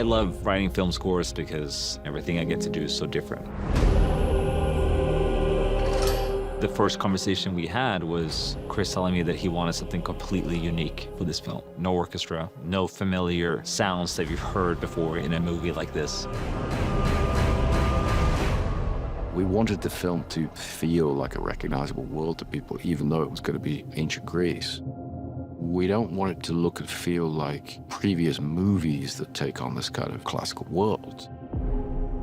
I love writing film scores because everything I get to do is so different. The first conversation we had was Chris telling me that he wanted something completely unique for this film. No orchestra, no familiar sounds that you've heard before in a movie like this. We wanted the film to feel like a recognizable world to people, even though it was going to be ancient Greece. We don't want it to look and feel like previous movies that take on this kind of classical world.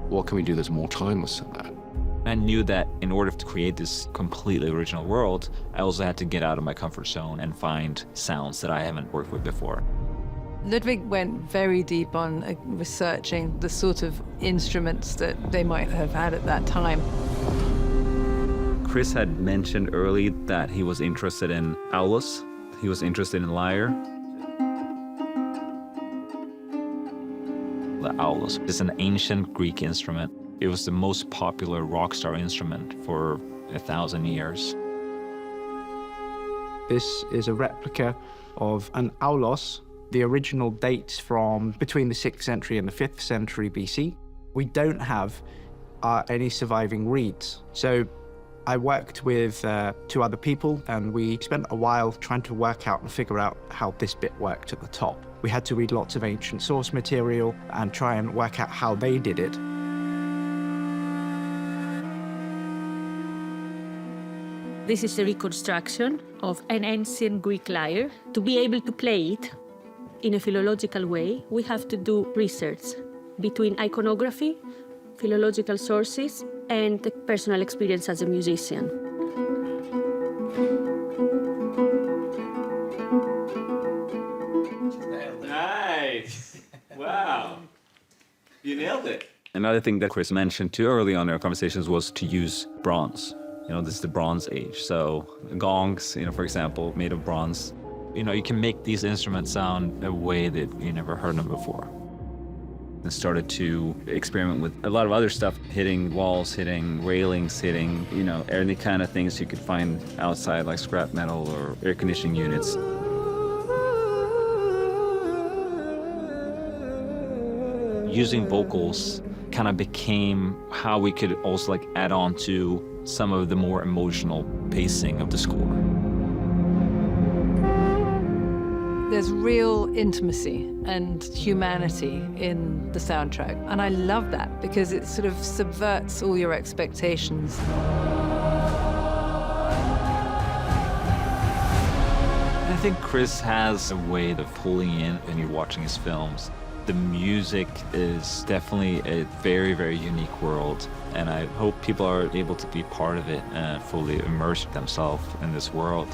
What can we do that's more timeless than that? I knew that in order to create this completely original world, I also had to get out of my comfort zone and find sounds that I haven't worked with before. Ludwig went very deep on researching the sort of instruments that they might have had at that time. Chris had mentioned early that he was interested in aulos. He was interested in lyre. The aulos is an ancient Greek instrument. It was the most popular rock star instrument for 1,000 years. This is a replica of an aulos. The original dates from between the 6th century and the 5th century BC. We don't have any surviving reeds. So I worked with 2 other people, and we spent a while trying to work out and figure out how this bit worked at the top. We had to read lots of ancient source material and try and work out how they did it. This is a reconstruction of an ancient Greek lyre. To be able to play it in a philological way, we have to do research between iconography, philological sources, and the personal experience as a musician. Nice! Wow! You nailed it. Another thing that Chris mentioned too early on in our conversations was to use bronze. You know, this is the Bronze Age, so gongs, you know, for example, made of bronze. You know, you can make these instruments sound a way that you never heard them before. And started to experiment with a lot of other stuff, hitting walls, hitting railings, hitting, you know, any kind of things you could find outside, like scrap metal or air conditioning units. Using vocals kind of became how we could also like add on to some of the more emotional pacing of the score. There's real intimacy and humanity in the soundtrack, and I love that because it sort of subverts all your expectations. I think Chris has a way of pulling in when you're watching his films. The music is definitely a very, very unique world, and I hope people are able to be part of it and fully immerse themselves in this world.